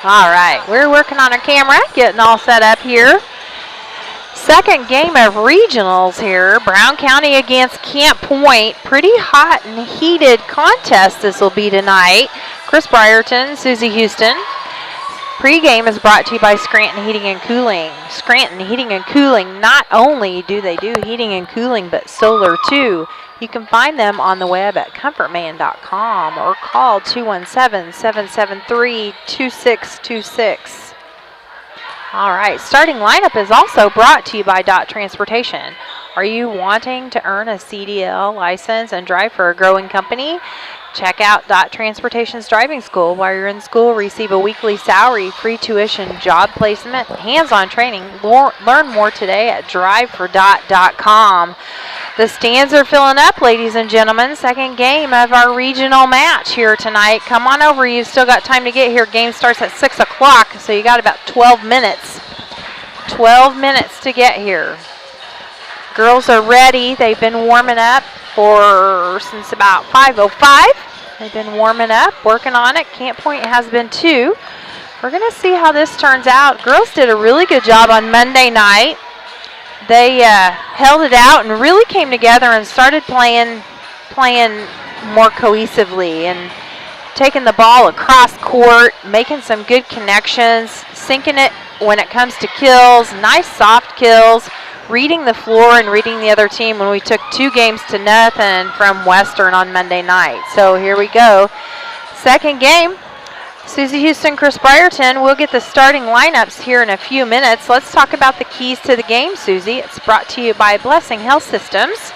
All right, we're working on our camera, getting all set up here. Second game of regionals here. Brown County against Camp Point. Pretty hot and heated contest this will be tonight. Chris Brierton, Susie Houston. Pre-game is brought to you by Scranton Heating and Cooling. Scranton Heating and Cooling, not only do they do heating and cooling, but solar too. You can find them on the web at comfortman.com or call 217-773-2626. All right, starting lineup is also brought to you by Dot Transportation. Are you wanting to earn a CDL license and drive for a growing company? Check out Dot Transportation's driving school. While you're in school, receive a weekly salary, free tuition, job placement, hands-on training. Learn more today at drivefordot.com. The stands are filling up, ladies and gentlemen. Second game of our regional match here tonight. Come on over. You've still got time to get here. Game starts at 6 o'clock, so you got about 12 minutes. 12 minutes to get here. Girls are ready. They've been warming up since about 5:05. They've been warming up, working on it. Camp Point has been too. We're going to see how this turns out. Girls did a really good job on Monday night. They held it out and really came together and started playing more cohesively and taking the ball across court, making some good connections, sinking it when it comes to kills, nice soft kills, reading the floor and reading the other team when we took 2-0 from Western on Monday night. So here we go. Second game. Susie Houston, Chris Brierton. We'll get the starting lineups here in a few minutes. Let's talk about the keys to the game, Susie. It's brought to you by Blessing Health Systems.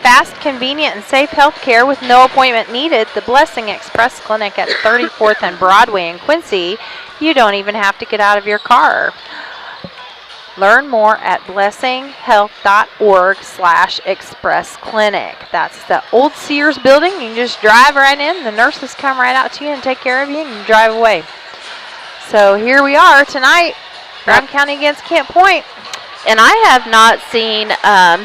Fast, convenient, and safe health care with no appointment needed. The Blessing Express Clinic at 34th and Broadway in Quincy. You don't even have to get out of your car. Learn more at blessinghealth.org/express clinic. That's the old Sears building. You can just drive right in. The nurses come right out to you and take care of you and you drive away. So here we are tonight, Brown County against Camp Point. And I have not seen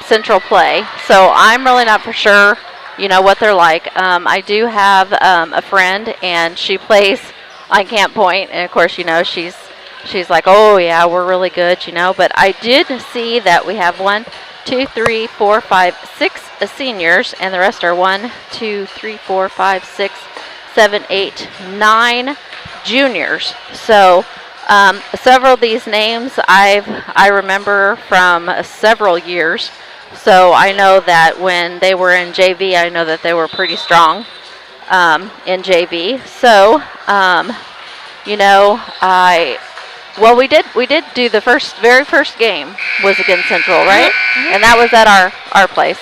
Central play, so I'm really not for sure, what they're like. I do have a friend, and she plays on Camp Point, and of course, she's like, oh yeah, we're really good, But I did see that we have 1, 2, 3, 4, 5, 6 seniors, and the rest are 1, 2, 3, 4, 5, 6, 7, 8, 9 juniors. So several of these names I remember from several years. So I know that when they were in JV, I know that they were pretty strong in JV. So, well, we did do the very first game was against Central, right? Mm-hmm. And that was at our place.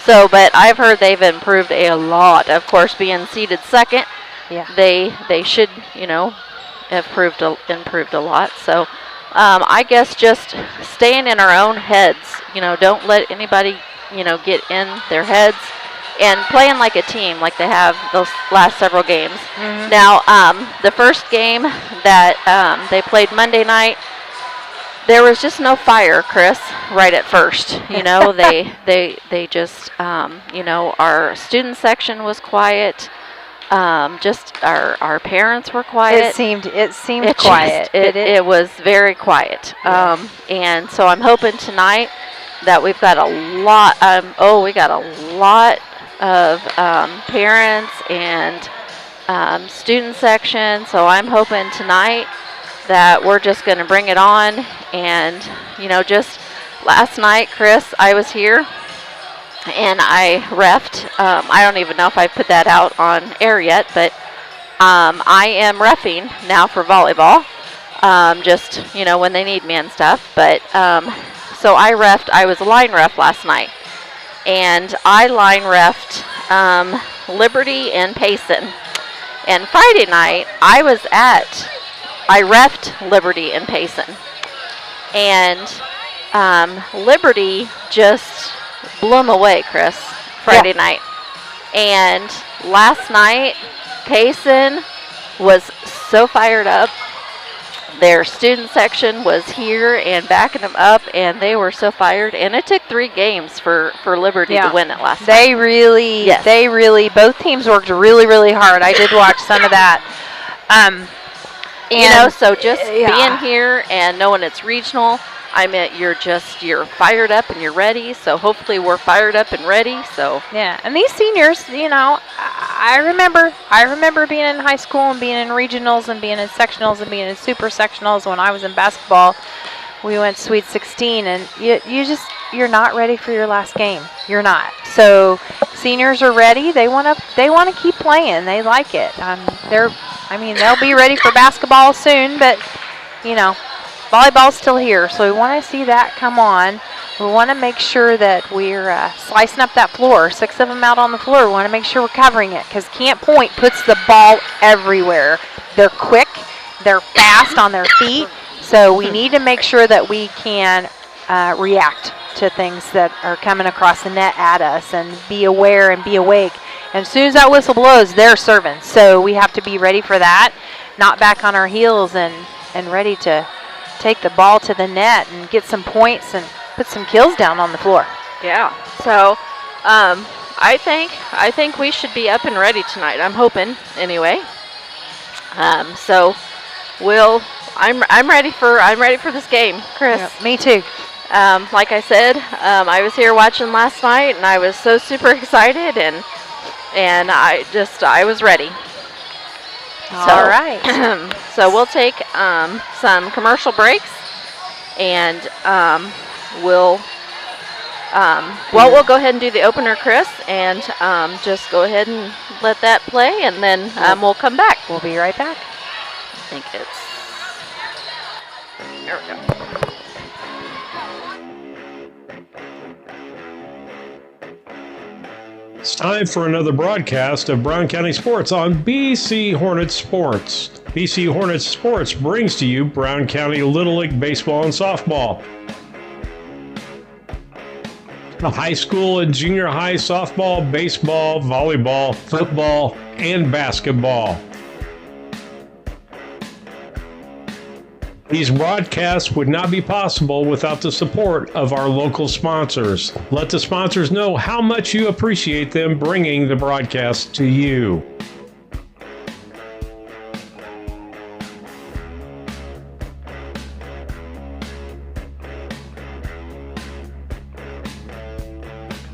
So, but I've heard they've improved a lot. Of course, being seeded second, yeah, they should, have improved a lot. So, I guess just staying in our own heads. Don't let anybody, get in their heads. And playing like a team, like they have those last several games. Mm-hmm. Now, the first game that they played Monday night, there was just no fire, Chris, right at first. They just, our student section was quiet. Just our parents were quiet. It seemed quiet. It was very quiet. Yeah. And so I'm hoping tonight that we've got a lot. We got a lot of parents and student section, so I'm hoping tonight that we're just going to bring it on. And just last night, Chris, I was here and I reffed. I don't even know if I put that out on air yet, but I am reffing now for volleyball, just when they need me and stuff. But so I reffed. I was a line ref last night. And I line reffed Liberty and Payson. And Friday night, I reffed Liberty and Payson. And Liberty just blew them away, Chris, Friday night. And last night, Payson was so fired up. Their student section was here and backing them up, and they were so fired. And it took 3 games for Liberty to win it last night. They really, both teams worked really, really hard. I did watch some of that. So just being here and knowing it's regional, you're fired up and you're ready. So hopefully we're fired up and ready. So yeah, and these seniors, I remember being in high school and being in regionals and being in sectionals and being in super sectionals. When I was in basketball, we went Sweet 16, and you're not ready for your last game. You're not. So seniors are ready. They want to keep playing. They like it. They'll be ready for basketball soon, but volleyball's still here. So we want to see that come on. We want to make sure that we're slicing up that floor. 6 of them out on the floor. We want to make sure we're covering it, because Camp Point puts the ball everywhere. They're quick. They're fast on their feet. So we need to make sure that we can react to things that are coming across the net at us, and be aware and be awake. And as soon as that whistle blows, they're serving. So we have to be ready for that, not back on our heels, and ready to take the ball to the net and get some points and put some kills down on the floor. Yeah. So I think we should be up and ready tonight. I'm hoping anyway. So I'm ready for this game, Chris. Yep, me too. Like I said, I was here watching last night, and I was so super excited, and I was ready. All right. So we'll take some commercial breaks, and we'll go ahead and do the opener, Chris, and just go ahead and let that play, and then we'll come back. We'll be right back. I think there we go. It's time for another broadcast of Brown County Sports on BC Hornets Sports. BC Hornets Sports brings to you Brown County Little League Baseball and Softball. The high school and junior high softball, baseball, volleyball, football, and basketball. These broadcasts would not be possible without the support of our local sponsors. Let the sponsors know how much you appreciate them bringing the broadcast to you.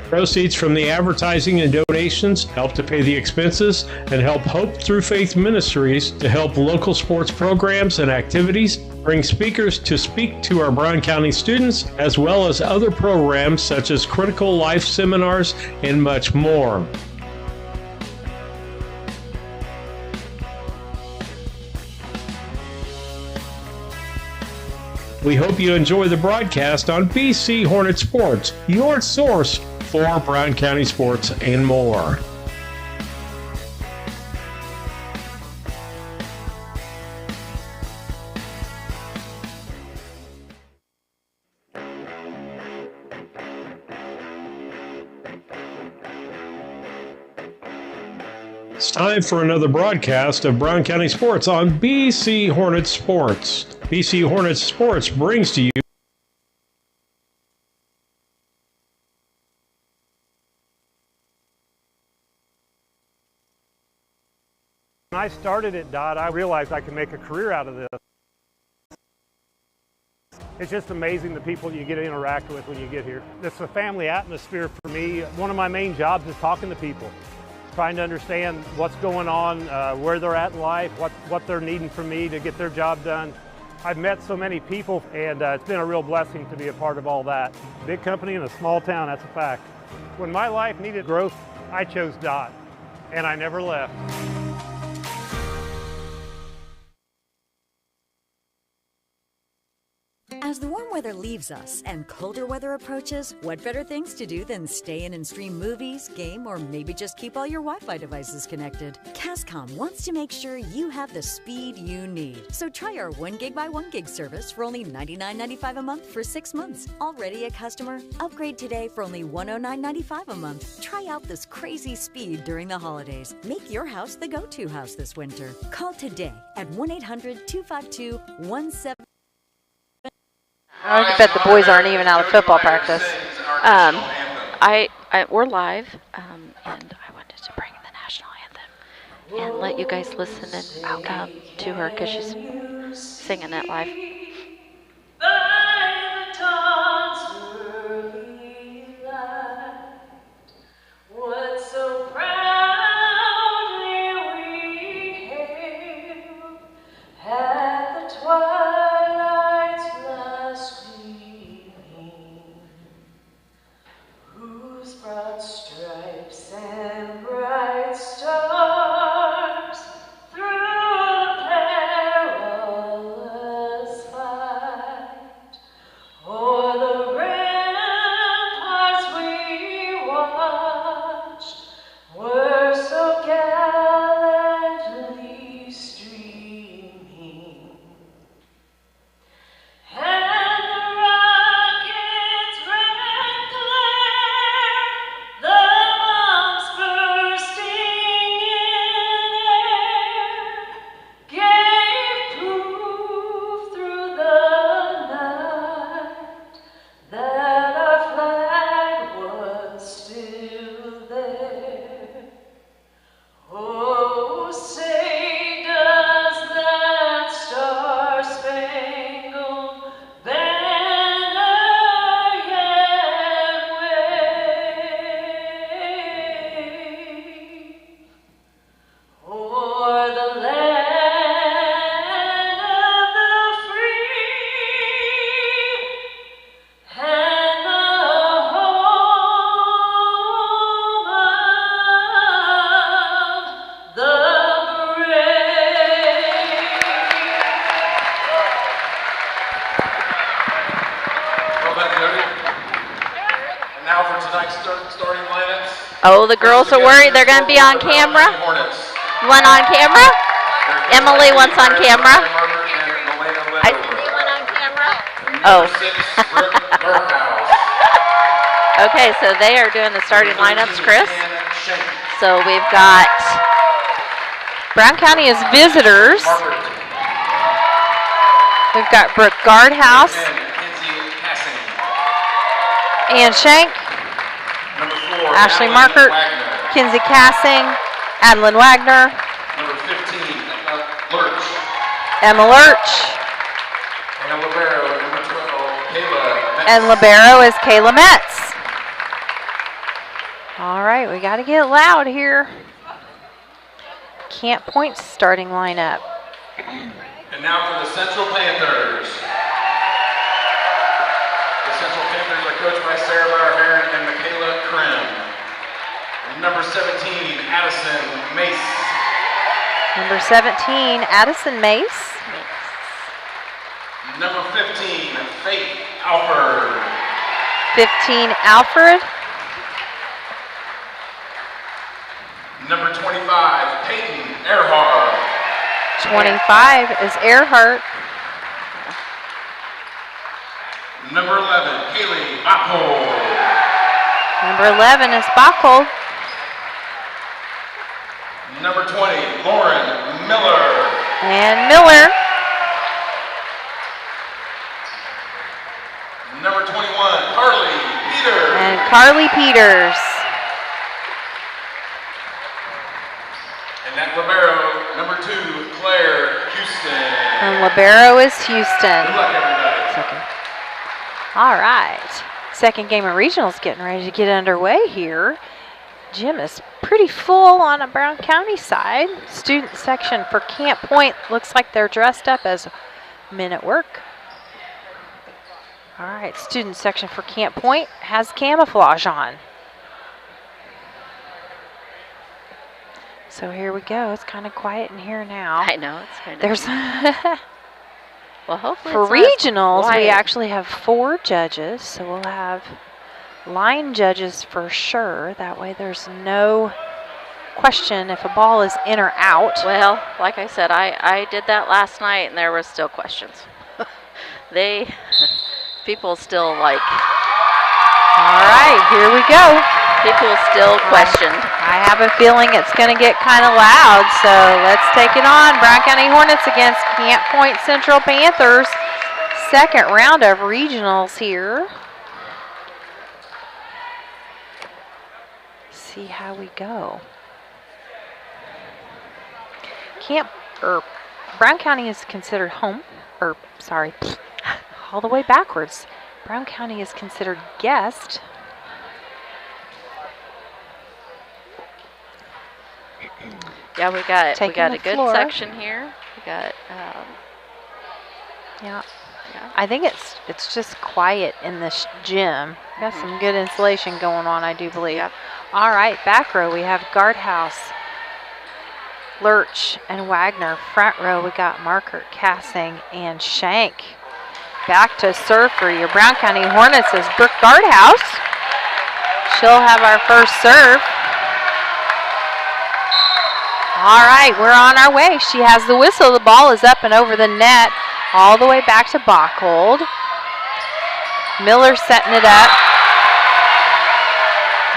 Proceeds from the advertising and donations help to pay the expenses and help Hope Through Faith Ministries to help local sports programs and activities, bring speakers to speak to our Brown County students, as well as other programs such as critical life seminars and much more. We hope you enjoy the broadcast on BC Hornet Sports, your source for Brown County sports and more. It's time for another broadcast of Brown County Sports on BC Hornet Sports. BC Hornet Sports brings to you When I started at DOT, I realized I could make a career out of this. It's just amazing the people you get to interact with when you get here. It's a family atmosphere for me. One of my main jobs is talking to people, trying to understand what's going on, where they're at in life, what they're needing from me to get their job done. I've met so many people, and it's been a real blessing to be a part of all that. Big company in a small town, that's a fact. When my life needed growth, I chose DOT, and I never left. As the warm weather leaves us and colder weather approaches, what better things to do than stay in and stream movies, game, or maybe just keep all your Wi-Fi devices connected? Cascom wants to make sure you have the speed you need. So try our 1 gig by 1 gig service for only $99.95 a month for 6 months. Already a customer? Upgrade today for only $109.95 a month. Try out this crazy speed during the holidays. Make your house the go-to house this winter. Call today at 1-800-252-17... I bet the boys aren't even out of football practice. We're live, and I wanted to bring the national anthem. and let you guys listen and to her because she's singing it live. By the dawn's early light, what so proudly we hailed at the twilight's last gleaming, whose broad stripes and bright stars through the perilous fight o'er the ramparts we watched were so gallantly streaming. And the rocket's red glare, the bombs bursting in air, gave proof through the night that our flag was still there. Oh, say does that star-spangled banner yet wave o'er the land of the free and the home of the brave? Well done, Jody. And now for tonight's starting lineups. Oh, the girls are worried they're going to be on camera. Hornets. One on camera? Emily wants on camera. I I see one on camera. Oh. 6, Brooke Burkhouse. Okay, so they are doing the starting lineups, Chris. Ann Schenk. So we've got Brown County as visitors. Margaret. We've got Brooke Guardhouse, 10, Kinsey Cassing. Ann Shank, Number 4, Ashley Adeline Markert, Wagner. Kinsey Cassing, Adeline Wagner, Number 15, Lurch. Emma Lurch, And Libero, number 12, Kayla Metz. and libero is Kayla Metz. All right, we got to get loud here. Camp Point starting lineup. And now for the Central Panthers. The Central Panthers are coached by Sarah Lauer-Heron and Michaela Krim. And number 17, Addison Mace. Number 17, Addison Mace. Number 15, Faith Alford. 15, Alfred. Number 25, Peyton Earhart. 25 is Earhart. Number 11, Haley Backel. Number 11 is Backel. Number 20, Lauren Miller. And Miller. Number 21, Carly Peters. And Carly Peters. And that libero, number 2, Claire Houston. And libero is Houston. Good luck, everybody. All right. Second game of regionals getting ready to get underway here. Gym is pretty full on a Brown County side. Student section for Camp Point looks like they're dressed up as men at work. All right, student section for Camp Point has camouflage on. So here we go. It's kind of quiet in here now. I know it's kind of. There's Well, hopefully for it's not as regionals, we quiet. actually have 4 judges, so we'll have line judges for sure. That way there's no question if a ball is in or out. Well, like I said, I did that last night, and there were still questions. People still like. All right, here we go. People still questioned. I have a feeling it's going to get kind of loud, so let's take it on. Brown County Hornets against Camp Point Central Panthers. Second round of regionals here. See how we go. Brown County is considered home, sorry, all the way backwards. Brown County is considered guest. Yeah, we got Taking a the good floor. section here. We got Yeah. yeah. I think it's just quiet in this gym. Got some good insulation going on, I do believe. Yep. All right, back row we have Guardhouse, Lurch, and Wagner. Front row we got Markert, Cassing, and Shank. Back to serve for your Brown County Hornets is Brooke Guardhouse. She'll have our first serve. All right, we're on our way. She has the whistle. The ball is up and over the net, all the way back to Bachhold. Miller setting it up.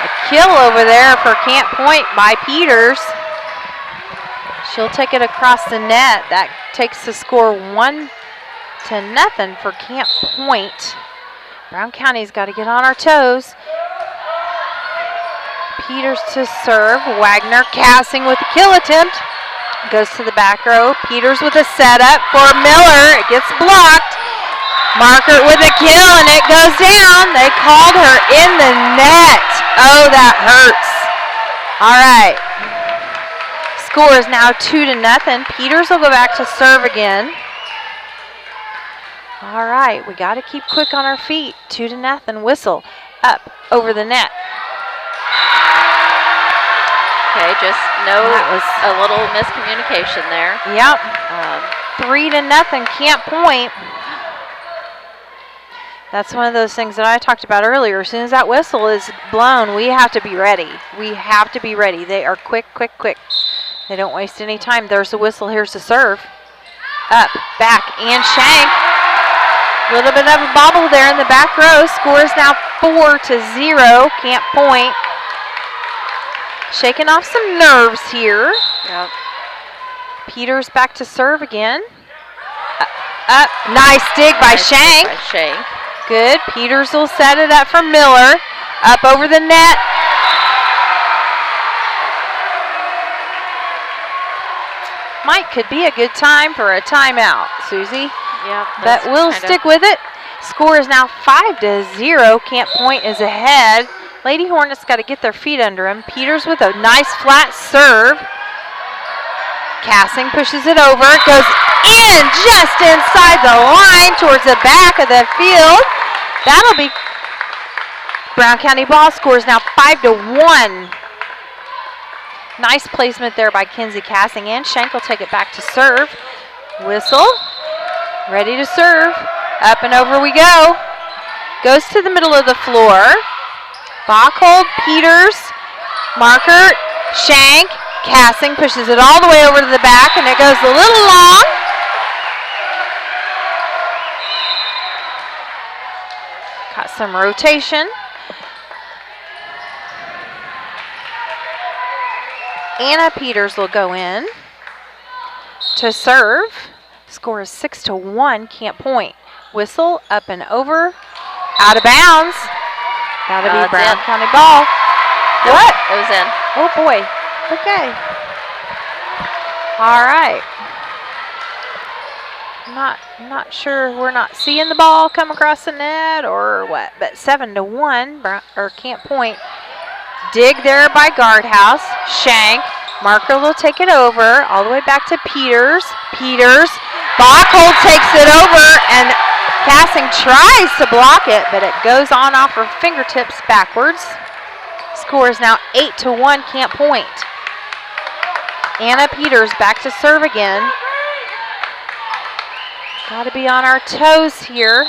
A kill over there for Camp Point by Peters. She'll take it across the net. That takes the score 1-0 for Camp Point. Brown County's got to get on our toes. Peters to serve. Wagner Cassing with the kill attempt. Goes to the back row. Peters with a setup for Miller. It gets blocked. Markert with a kill, and it goes down. They called her in the net. Oh, that hurts. All right. Score is now 2-0. Peters will go back to serve again. All right, we got to keep quick on our feet. 2-0. Whistle up over the net. Okay, just no, That was a little miscommunication there. Yep. 3-0 Camp Point. That's one of those things that I talked about earlier. As soon as that whistle is blown, we have to be ready. We have to be ready. They are quick, quick, quick. They don't waste any time. There's the whistle. Here's the serve. Up, back, and Shank. A little bit of a bobble there in the back row. Score is now 4-0 Camp Point. Shaking off some nerves here. Yep. Peters back to serve again. Up. Nice dig by Nice Shank. by Shank. Good. Peters will set it up for Miller. Up over the net. Might could be a good time for a timeout, Susie. Yep. But we'll stick with it. Score is now 5-0. Camp Point is ahead. Lady Hornets got to get their feet under them. Peters with a nice flat serve. Cassing pushes it over. It goes in just inside the line towards the back of the field. That'll be Brown County ball. Scores now 5-1. Nice placement there by Kinsey Cassing, and Shank will take it back to serve. Whistle. Ready to serve. Up and over we go. Goes to the middle of the floor. Bachhold, Peters, Markert, Shank. Cassing pushes it all the way over to the back, and it goes a little long. Got some rotation. Anna Peters will go in to serve. Score is 6-1 Camp Point. Whistle up and over. Out of bounds. That'll be It's Brown in. County ball. What? It was in. Oh boy. Okay. All right. Not sure. We're not seeing the ball come across the net or what. But 7-1 Camp Point. Dig there by Guardhouse. Shank. Markert will take it over all the way back to Peters. Peters. Bachhold takes it over, and Cassing tries to block it, but it goes on off her fingertips backwards. Score is now 8-1 Camp Point. Anna Peters back to serve again. Got to be on our toes here.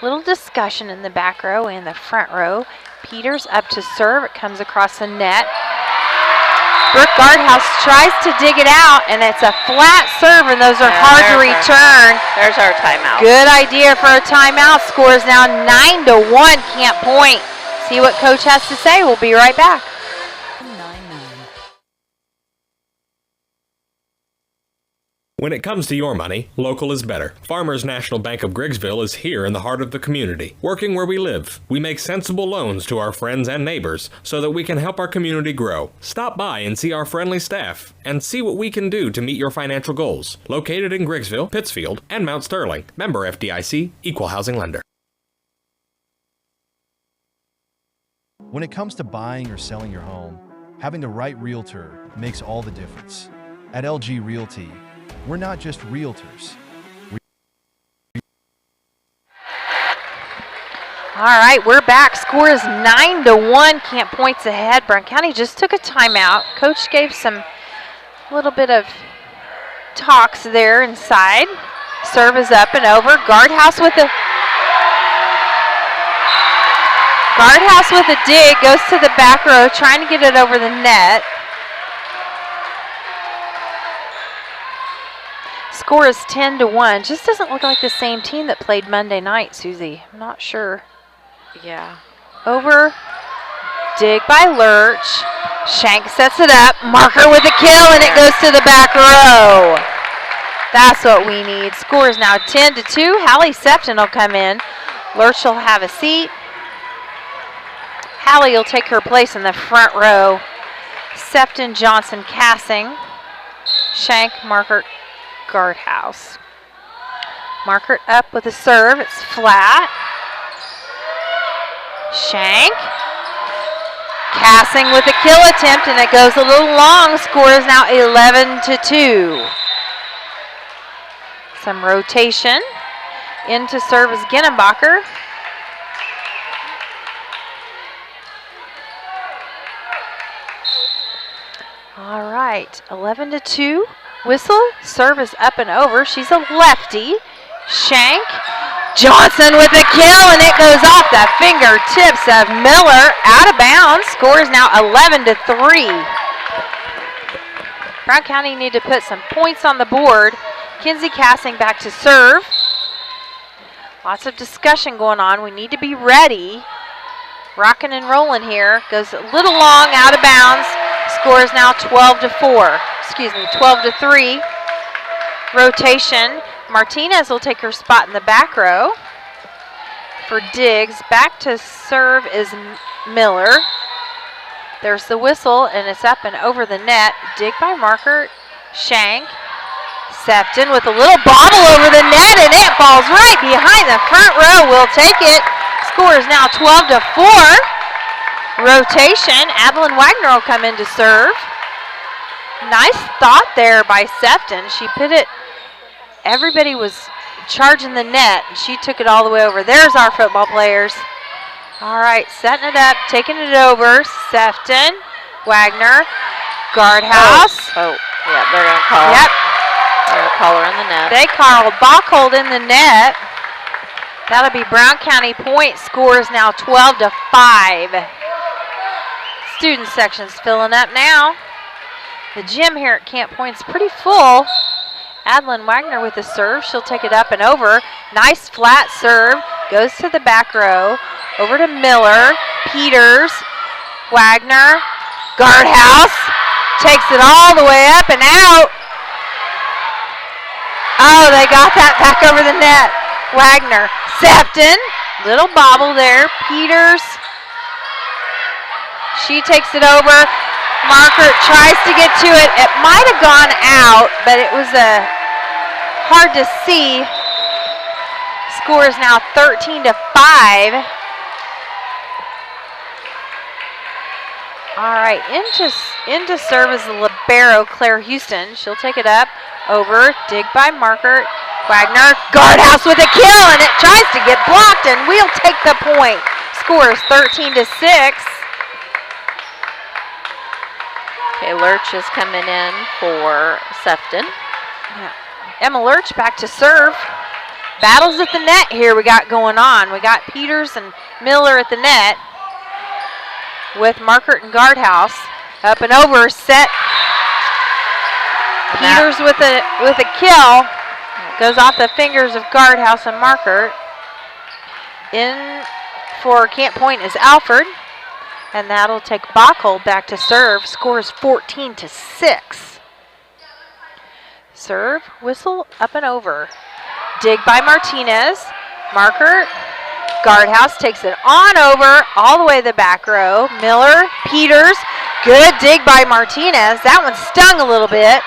Little discussion in the back row and the front row. Peters up to serve. It comes across the net. Brooke Guardhouse tries to dig it out, and it's a flat serve, and those are hard to return. There's our timeout. Good idea for a timeout. Score is now 9-1 Camp Point. See what Coach has to say. We'll be right back. 9-9. When it comes to your money, local is better. Farmers National Bank of Griggsville is here in the heart of the community, working where we live. We make sensible loans to our friends and neighbors so that we can help our community grow. Stop by and see our friendly staff and see what we can do to meet your financial goals. Located in Griggsville, Pittsfield, and Mount Sterling. Member FDIC, Equal Housing Lender. When it comes to buying or selling your home, having the right realtor makes all the difference. At LG Realty, we're not just realtors. All right, we're back. Score is 9-1. Camp Point's ahead. Brown County just took a timeout. Coach gave some little bit of talks there inside. Serve is up and over. Guardhouse with a dig, goes to the back row, trying to get it over the net. Score is 10-1. Just doesn't look like the same team that played Monday night, Susie. I'm not sure. Yeah. Over. Dig by Lurch. Shank sets it up. Marker with a kill, and it goes to the back row. That's what we need. Score is now 10-2. Hallie Septon will come in. Lurch will have a seat. Hallie will take her place in the front row. Septon, Johnson, Cassing. Shank, Markert, Guardhouse. Markert up with a serve. It's flat. Shank. Cassing with a kill attempt, and it goes a little long. Score is now 11-2. Some rotation. In to serve is Ginnenbacher. All right, 11-2. Whistle, serve is up and over. She's a lefty. Shank. Johnson with a kill, and it goes off the fingertips of Miller. Out of bounds. Score is now 11-3. Brown County need to put some points on the board. Kinsey Cassing back to serve. Lots of discussion going on. We need to be ready. Rocking and rolling here. Goes a little long, out of bounds. Score is now 12-3. Rotation. Martinez will take her spot in the back row for Diggs. Back to serve is Miller. There's the whistle, and it's up and over the net. Dig by Markert. Shank. Septon with a little bobble over the net, and it falls right behind the front row. We'll take it. Score is now 12-4. Rotation. Adeline Wagner will come in to serve. Nice thought there by Septon. She put it, everybody was charging the net, and she took it all the way over. There's our football players. All right, setting it up, taking it over. Septon, Wagner, Guardhouse. Oh, yeah, they're going to call. Yep. They're going to call her in the net. They called Bachhold in the net. That'll be Brown County point. Score is now 12-5. Student section's filling up now. The gym here at Camp Point's pretty full. Adeline Wagner with the serve. She'll take it up and over. Nice flat serve. Goes to the back row. Over to Miller. Peters. Wagner. Guardhouse. Takes it all the way up and out. Oh, they got that back over the net. Wagner. Septon. Little bobble there. Peters. She takes it over. Markert tries to get to it. It might have gone out, but it was hard to see. Score is now 13-5. All right, into serve is the libero, Claire Houston. She'll take it up, over, dig by Markert. Wagner, Guardhouse with a kill, and it tries to get blocked, and we'll take the point. Score is 13-6. Okay, Lurch is coming in for Septon. Yeah. Emma Lurch back to serve. Battles at the net here we got going on. We got Peters and Miller at the net with Markert and Guardhouse. Up and over, set. Peters with a kill. Goes off the fingers of Guardhouse and Markert. In for Camp Point is Alford. And that'll take Bachhold back to serve. Score is 14-6. Serve, whistle, up and over. Dig by Martinez. Marker, guardhouse takes it on over, all the way to the back row. Miller, Peters, good dig by Martinez. That one stung a little bit.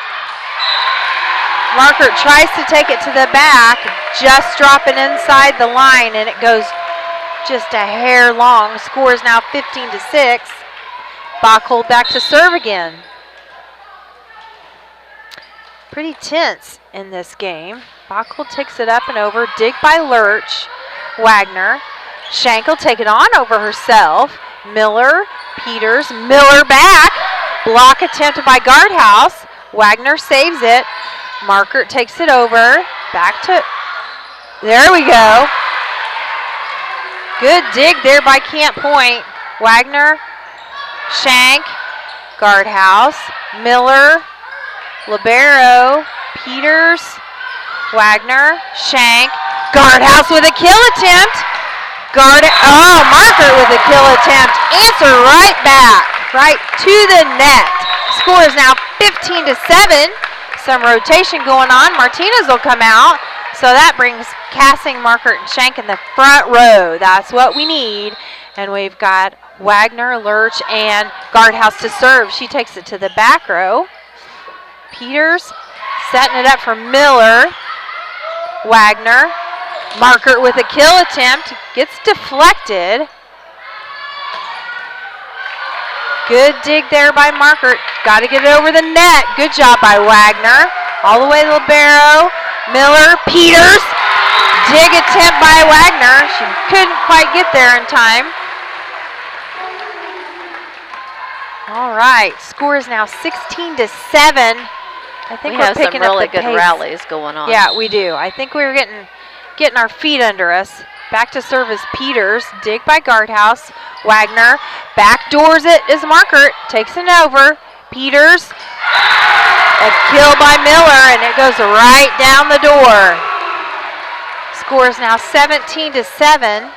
Marker tries to take it to the back, just dropping inside the line, and it goes just a hair long. Score is now 15-6. Bachhold back to serve again. Pretty tense in this game. Bachhold takes it up and over. Dig by Lurch. Wagner. Shank will take it on over herself. Miller, Peters, Miller back. Block attempted by Guardhouse. Wagner saves it. Markert takes it over. Back to, there we go. Good dig there by Camp Point. Wagner, Shank, Guardhouse, Miller, Libero, Peters, Wagner, Shank, Guardhouse with a kill attempt. Markert with a kill attempt. Answer right back, right to the net. Score is now 15-7. Some rotation going on. Martinez will come out. So that brings Cassing, Markert, and Shank in the front row. That's what we need. And we've got Wagner, Lurch, and Guardhouse to serve. She takes it to the back row. Peters setting it up for Miller. Wagner. Markert with a kill attempt. Gets deflected. Good dig there by Markert. Got to get it over the net. Good job by Wagner. All the way to Libero. Miller. Peters. Dig attempt by Wagner. She couldn't quite get there in time. All right. Score is now 16-7. I think we have some picking up really the good pace. rallies going on. Yeah, we do. I think we're getting our feet under us. Back to serve is Peters. Dig by Guardhouse. Wagner backdoors it is Markert. Takes it over. Peters. A kill by Miller, and it goes right down the door. Score is now 17-7.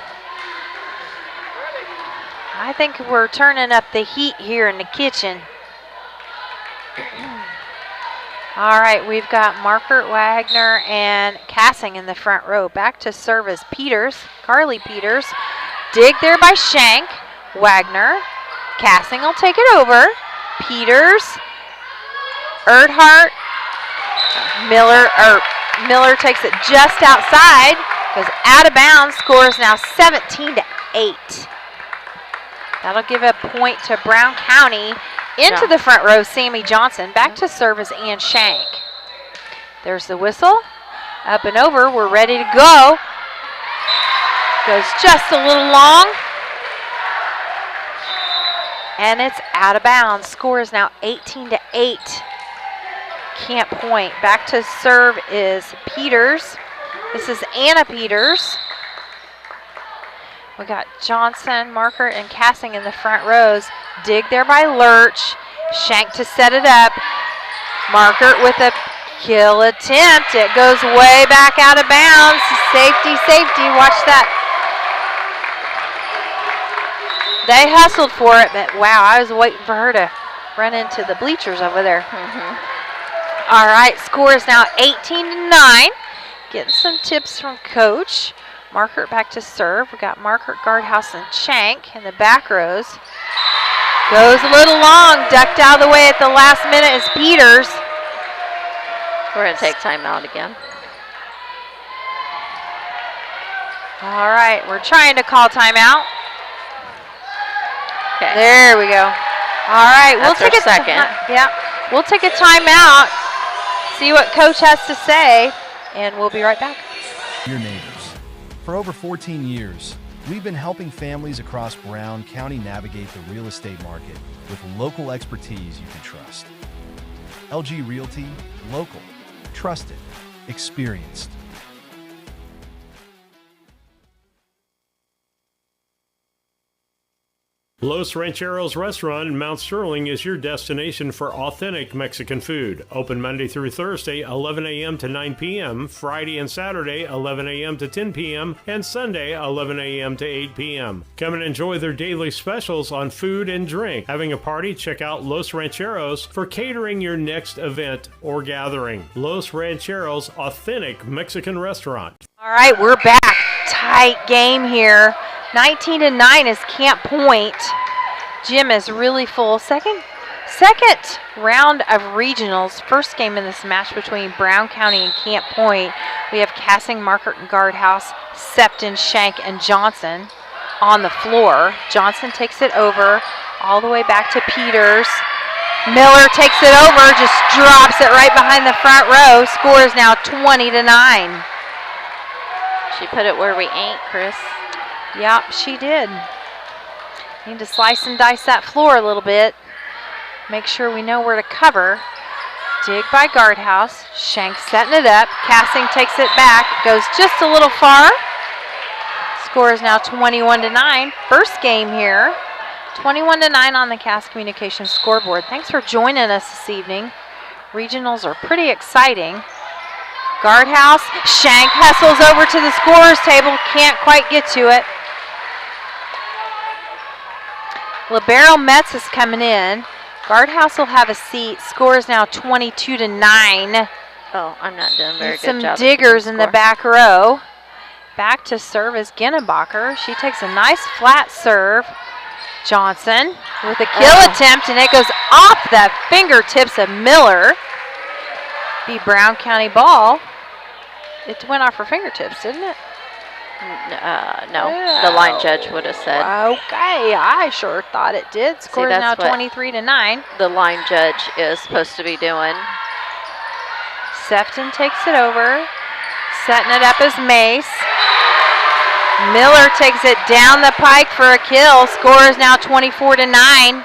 I think we're turning up the heat here in the kitchen. All right, we've got Markert, Wagner, and Cassing in the front row. Back to serve is Peters, Carly Peters. Dig there by Shank. Wagner. Cassing will take it over. Peters. Erdhart. Miller takes it just outside. Goes out of bounds. Score is now 17-8. That'll give a point to Brown County. Into the front row, Sammy Johnson. Back to serve is Ann Shank. There's the whistle. Up and over. We're ready to go. Goes just a little long. And it's out of bounds. Score is now 18-8. Camp Point. Back to serve is Peters. This is Anna Peters. We got Johnson, Markert, and Cassing in the front rows. Dig there by Lurch. Shank to set it up. Markert with a kill attempt. It goes way back out of bounds. Safety, safety. Watch that. They hustled for it, but wow, I was waiting for her to run into the bleachers over there. All right, score is now 18-9. Getting some tips from Coach. Markert back to serve. We got Markert, Guardhouse, and Shank in the back rows. Goes a little long. Ducked out of the way at the last minute is Peters. We're going to take timeout again. All right, we're trying to call timeout. Okay. There we go. All right, That's we'll take our second. We'll take a timeout. See what Coach has to say, and we'll be right back. Your neighbors. For over 14 years, we've been helping families across Brown County navigate the real estate market with local expertise you can trust. LG Realty, local, trusted, experienced. Los Rancheros Restaurant in Mount Sterling is your destination for authentic Mexican food. Open Monday through Thursday, 11 a.m. to 9 p.m., Friday and Saturday, 11 a.m. to 10 p.m., and Sunday, 11 a.m. to 8 p.m. Come and enjoy their daily specials on food and drink. Having a party? Check out Los Rancheros for catering your next event or gathering. Los Rancheros, authentic Mexican restaurant. All right, we're back. Tight game here. 19-9 is Camp Point. Gym is really full. Second round of regionals. First game in this match between Brown County and Camp Point. We have Cassing, Markert, and Guardhouse, Septon, Shank, and Johnson on the floor. Johnson takes it over all the way back to Peters. Miller takes it over, just drops it right behind the front row. Score is now 20-9. She put it where we ain't, Chris. Yep, she did. Need to slice and dice that floor a little bit. Make sure we know where to cover. Dig by Guardhouse. Shank setting it up. Cassing takes it back. Goes just a little far. Score is now 21-9. First game here. 21-9 on the Cass Communications scoreboard. Thanks for joining us this evening. Regionals are pretty exciting. Guardhouse. Shank hustles over to the scorer's table. Can't quite get to it. Libero Metz is coming in. Guardhouse will have a seat. Score is now 22-9. Oh, I'm not doing very good Some job. diggers in the back row. Back to serve is Ginnebacher. She takes a nice flat serve. Johnson with a kill attempt, and it goes off the fingertips of Miller. Be Brown County ball. It went off her fingertips, didn't it? No, the line judge would have said. Okay, I sure thought it did. Score is now 23-9. The line judge is supposed to be doing. Sefton takes it over, setting it up as Mace. Miller takes it down the pike for a kill. Score is now 24-9.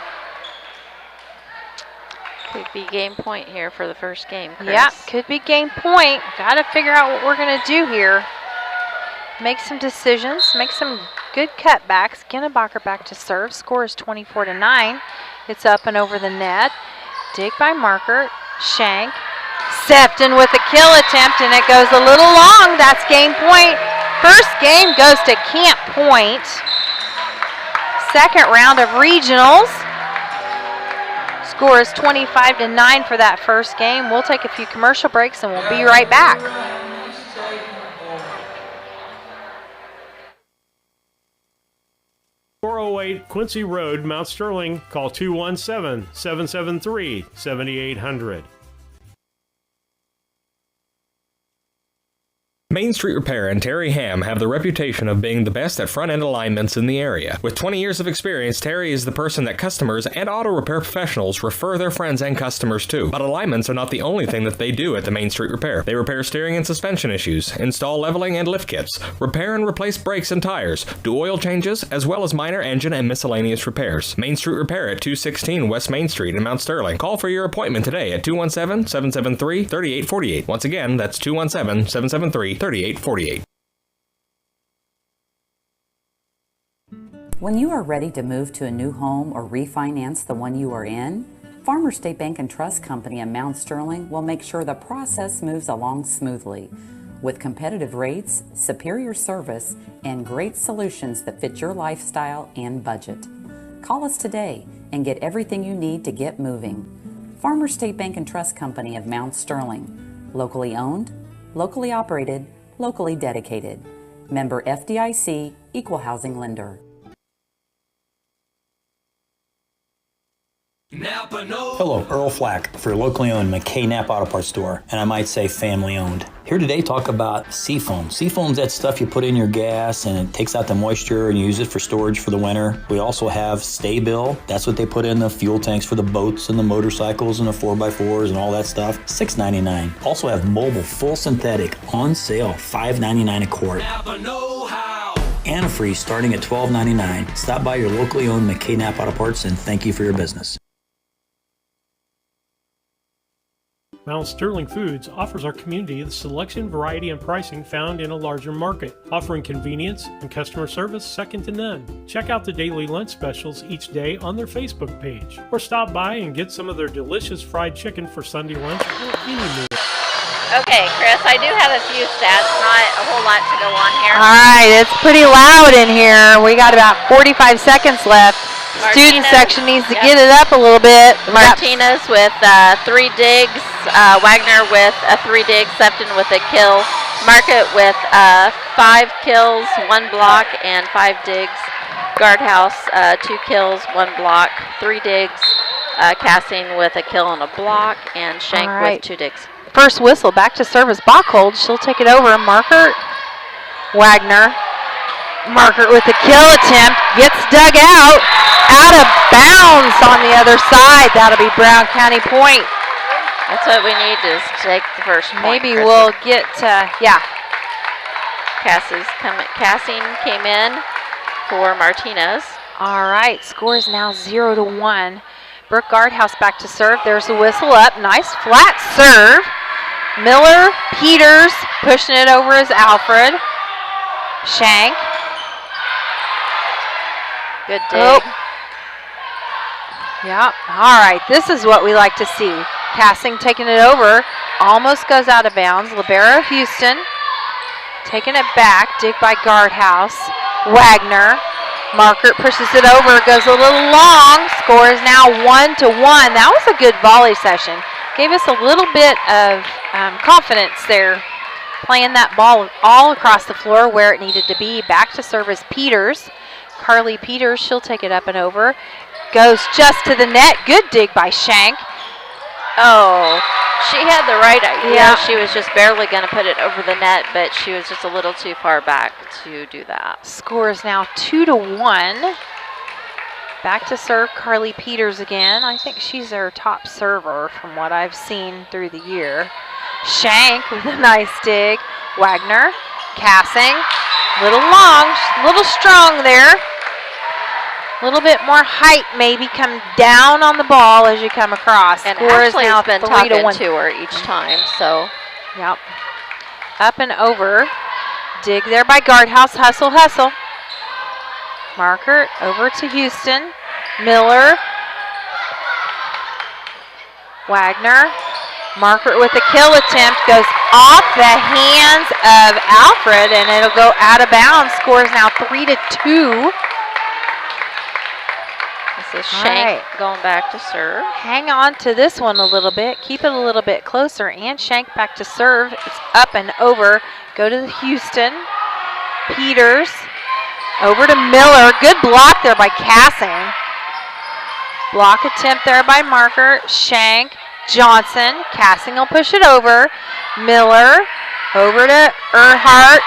Could be game point here for the first game, Chris. Yep, could be game point. Got to figure out what we're going to do here. Make some decisions, make some good cutbacks. Ginnebacher back to serve. Score is 24-9. It's up and over the net. Dig by Markert. Shank. Sefton with a kill attempt, and it goes a little long. That's game point. First game goes to Camp Point. Second round of regionals. Score is 25-9 for that first game. We'll take a few commercial breaks and we'll be right back. Quincy Road, Mount Sterling. Call 217-773-7800. Main Street Repair and Terry Ham have the reputation of being the best at front-end alignments in the area. With 20 years of experience, Terry is the person that customers and auto repair professionals refer their friends and customers to. But alignments are not the only thing that they do at the Main Street Repair. They repair steering and suspension issues, install leveling and lift kits, repair and replace brakes and tires, do oil changes, as well as minor engine and miscellaneous repairs. Main Street Repair at 216 West Main Street in Mount Sterling. Call for your appointment today at 217-773-3848. Once again, that's 217-773-3848. When you are ready to move to a new home or refinance the one you are in, Farmers State Bank and Trust Company in Mount Sterling will make sure the process moves along smoothly. With competitive rates, superior service, and great solutions that fit your lifestyle and budget. Call us today and get everything you need to get moving. Farmers State Bank and Trust Company of Mount Sterling. Locally owned, locally operated, locally dedicated. Member FDIC, Equal Housing Lender. Hello, Earl Flack for your locally owned McKay Napa Auto Parts store, and I might say family owned. Here today talk about Seafoam. Seafoam's that stuff you put in your gas and it takes out the moisture and you use it for storage for the winter. We also have Sta-Bil. That's what they put in the fuel tanks for the boats and the motorcycles and the 4x4s and all that stuff. $6.99. Also have Mobile Full Synthetic on sale, $5.99 a quart. Antifreeze starting at $12.99. Stop by your locally owned McKay Napa Auto Parts and thank you for your business. Mount Sterling Foods offers our community the selection, variety, and pricing found in a larger market, offering convenience and customer service second to none. Check out the daily lunch specials each day on their Facebook page, or stop by and get some of their delicious fried chicken for Sunday lunch or any meal. Okay, Chris, I do have a few stats, not a whole lot to go on here. All right, it's pretty loud in here. We got about 45 seconds left. Student section needs to get it up a little bit. Martinez with 3 digs, Wagner with 3 digs, Sefton with a kill, Market with 5 kills, 1 block, and 5 digs. Guardhouse, 2 kills, 1 block, 3 digs, Cassing with a kill and a block, and Shank with 2 digs. First whistle, back to service Bachhold. She'll take it over. Markert, Wagner. Markert with a kill attempt, gets dug out of bounds on the other side. That'll be Brown County point. That's what we need to take the first point. Maybe we'll get, Cassing came in for Martinez. All right, score is now 0-1. Brooke Guardhouse back to serve. There's a whistle up. Nice flat serve. Miller, Peters pushing it over is Alfred. Shank. Good dig. Oh. Yeah, all right, this is what we like to see. Cassing taking it over, almost goes out of bounds. Libero Houston taking it back, dig by Guardhouse. Wagner, Markert pushes it over, goes a little long. Score is now 1-1. That was a good volley session. Gave us a little bit of confidence there, playing that ball all across the floor where it needed to be. Back to service Peters. Carly Peters, she'll take it up and over. Goes just to the net. Good dig by Shank. Oh, she had the right idea. Yeah. She was just barely going to put it over the net, but she was just a little too far back to do that. Score is now 2-1. Back to serve Carly Peters again. I think she's our top server from what I've seen through the year. Shank with a nice dig. Wagner, Cassing. Little long, little strong there. A little bit more height maybe come down on the ball as you come across. And Score is now Ashley's been talking to her each time, so. Yep. Up and over. Dig there by Guardhouse. Hustle, hustle. Marker over to Houston. Miller. Wagner. Marker with a kill attempt. Goes off the hands of Alfred, and it'll go out of bounds. Score is now 3-2. This is Shank going back to serve. Hang on to this one a little bit. Keep it a little bit closer. And Shank back to serve. It's up and over. Go to Houston. Peters. Over to Miller. Good block there by Cassing. Block attempt there by Marker. Shank. Johnson. Cassing will push it over. Miller. Over to Earhart.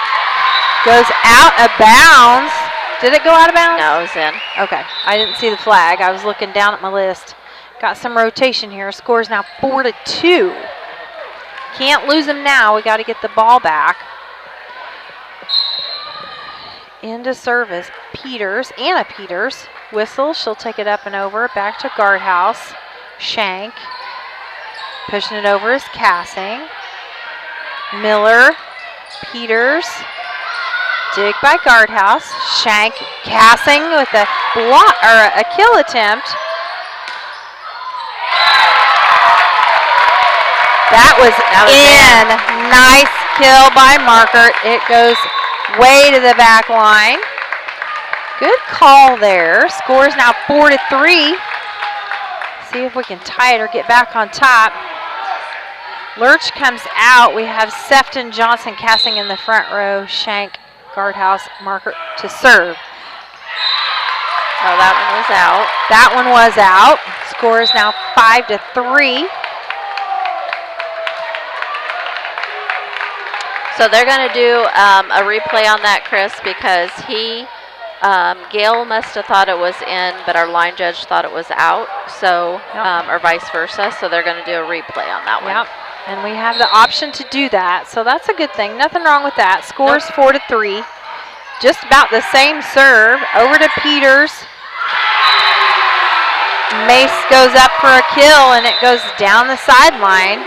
Goes out of bounds. Did it go out of bounds? No, it was in. Okay. I didn't see the flag. I was looking down at my list. Got some rotation here. Score's now 4-2. Can't lose them now. We got to get the ball back. Into service. Peters. Anna Peters. Whistle. She'll take it up and over. Back to Guardhouse. Shank. Pushing it over is Cassing. Miller. Peters. Dig by Guardhouse. Shank. Cassing with a block or a kill attempt. That was in. Nice kill by Marker. It goes way to the back line. Good call there. Score is now 4-3. See if we can tie it or get back on top. Lurch comes out. We have Sefton, Johnson, Cassing in the front row. Shank, Guardhouse, Marker to serve. Oh, that one was out. That one was out. Score is now 5-3. So they're going to do a replay on that, Chris, because Gail must have thought it was in, but our line judge thought it was out, so or vice versa. So they're going to do a replay on that one. Yep. And we have the option to do that, so that's a good thing. Nothing wrong with that. Scores 4-3. Just about the same serve. Over to Peters. Mace goes up for a kill, and it goes down the sideline.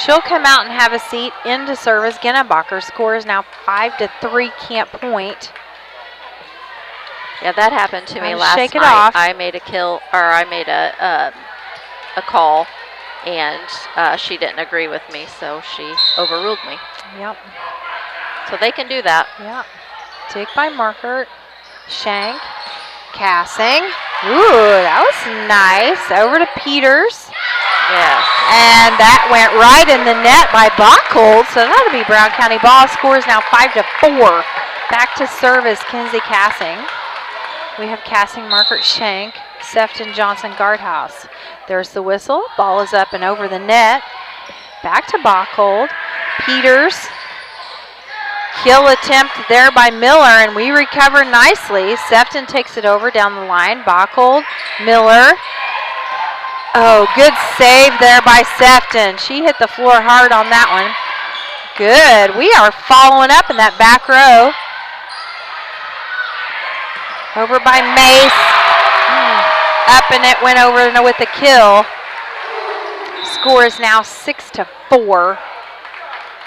She'll come out and have a seat into service. Gennebacher score is now 5-3 Camp Point. Yeah, that happened to me Gotta last shake it night. off. I made a I made a call, and she didn't agree with me, so she overruled me. Yep. So they can do that. Yep. Dig by Markert. Shank. Cassing. Ooh, that was nice. Over to Peters. Yes. And that went right in the net by Bachhold, so that'll be Brown County ball. Score is now 5-4. Back to service, Kinsey Cassing. We have Cassing, Markert, Shank, Sefton, Johnson, Guardhouse. There's the whistle. Ball is up and over the net. Back to Bachhold. Peters. Kill attempt there by Miller, and we recover nicely. Sefton takes it over down the line. Bachhold, Miller. Oh, good save there by Sefton. She hit the floor hard on that one. Good. We are following up in that back row. Over by Mace. Up and it went over with the kill. Score is now 6-4.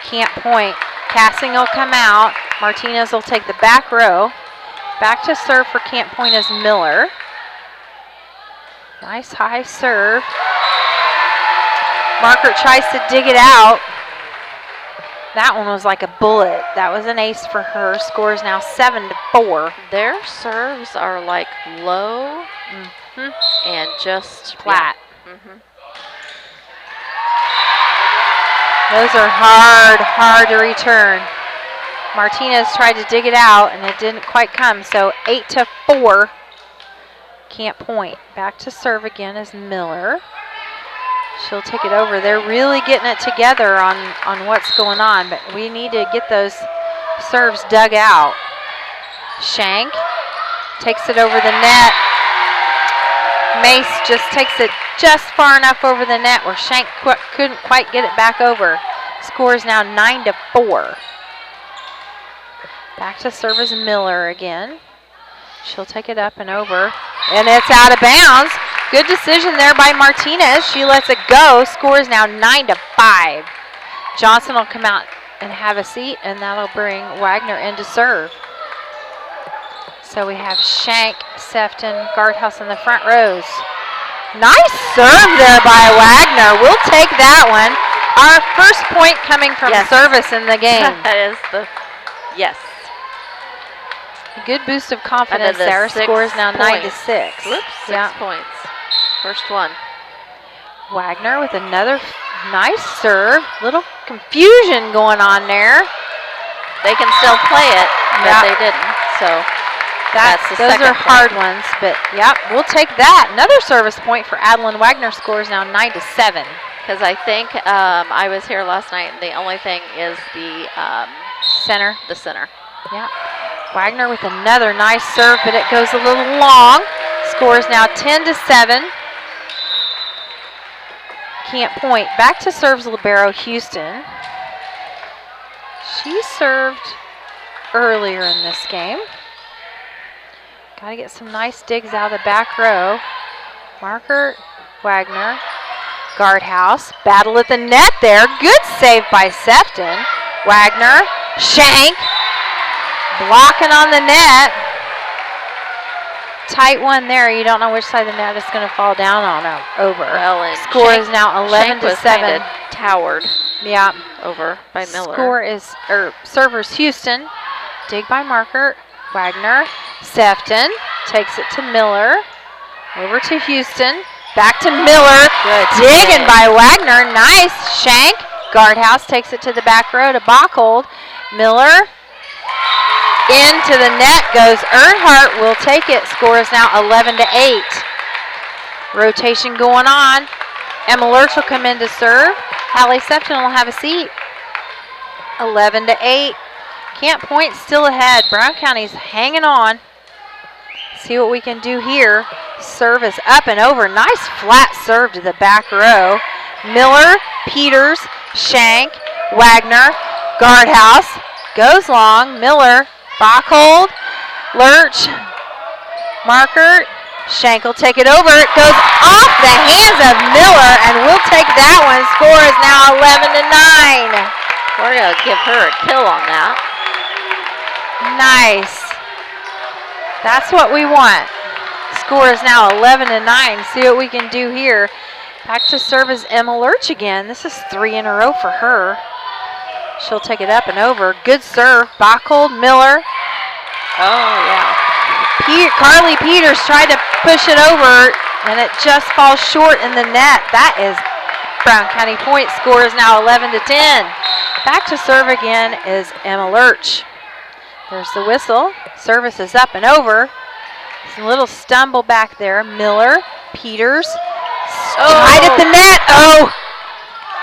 Camp Point. Cassing will come out. Martinez will take the back row. Back to serve for Camp Point is Miller. Nice high serve. Markert tries to dig it out. That one was like a bullet. That was an ace for her. Score is now 7-4. Their serves are like low and just flat. Yeah. Mm-hmm. Those are hard to return. Martinez tried to dig it out, and it didn't quite come, so 8-4. Camp Point. Back to serve again is Miller. She'll take it over. They're really getting it together on what's going on, but we need to get those serves dug out. Shank takes it over the net. Mace just takes it just far enough over the net where Shank couldn't quite get it back over. Score is now 9-4. Back to serve is Miller again. She'll take it up and over, and it's out of bounds. Good decision there by Martinez. She lets it go. Score is now 9-5. Johnson will come out and have a seat, and that'll bring Wagner in to serve. So we have Shank, Sefton, Guardhouse in the front rows. Nice serve there by Wagner. We'll take that one. Our first point coming from service in the game. That is yes. A good boost of confidence there. Score is now 9-6. Whoops, 6 points. First one. Wagner with another nice serve. Little confusion going on there. They can still play it, but they didn't. So those are hard ones, but yep, we'll take that. Another service point for Adeline Wagner. Score is now 9-7. Because I think I was here last night, and the only thing is the center. The center. Yeah. Wagner with another nice serve, but it goes a little long. Score is now 10-7. Camp Point back to serves libero Houston. She served earlier in this game. Got to get some nice digs out of the back row. Markert, Wagner, Guardhouse. Battle at the net there. Good save by Sefton. Wagner, Shank. Blocking on the net. Tight one there. You don't know which side of the net is going to fall down on over. Well, and Score is now 11-7. Towered. Yeah. Over by Miller. Score is servers Houston. Dig by Markert. Wagner. Sefton takes it to Miller. Over to Houston. Back to Miller. Good digging by Wagner. Nice. Shank. Guardhouse takes it to the back row to Bachhold. Miller. Into the net goes Earnhardt. Will take it. Score is now 11-8. Rotation going on. Emma Lurch will come in to serve. Hallie Sefton will have a seat. 11-8. Camp Point still ahead. Brown County's hanging on. See what we can do here. Serve is up and over. Nice flat serve to the back row. Miller, Peters, Shank, Wagner, Guardhouse. Goes long. Miller, Bachhold, Lurch, Markert. Shank will take it over. It goes off the hands of Miller, and we'll take that one. Score is now 11-9. We're going to give her a kill on that. Nice. That's what we want. Score is now 11-9. See what we can do here. Back to serve is Emma Lurch again. This is 3 in a row for her. She'll take it up and over. Good serve. Bochold, Miller. Oh, yeah. Carly Peters tried to push it over, and it just falls short in the net. That is Brown County point. Score is now 11-10. Back to serve again is Emma Lurch. There's the whistle. Service is up and over. It's a little stumble back there. Miller, Peters, right at the net. Oh,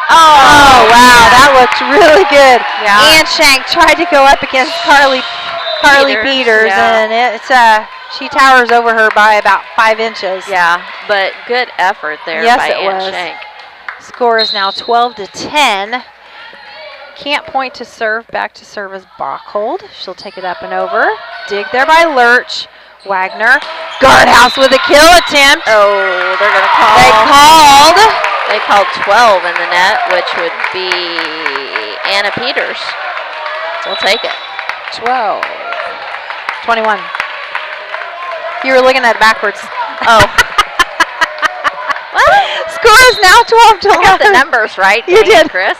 wow, that looked really good. Yeah. Ann Shank tried to go up against Carly Peters, yeah. and it's she towers over her by about 5 inches. Yeah, but good effort there by Ann Shank. Score is now 12-10. Can't point to serve. Back to serve is Bochold. She'll take it up and over. Dig there by Lurch. Wagner. Guardhouse with a kill attempt. Oh, they're going to call. They They called 12 in the net, which would be Anna Peters. We'll take it. 12. 21. You were looking at it backwards. Oh. Score is now 12-11. I got the numbers right. You did, Chris.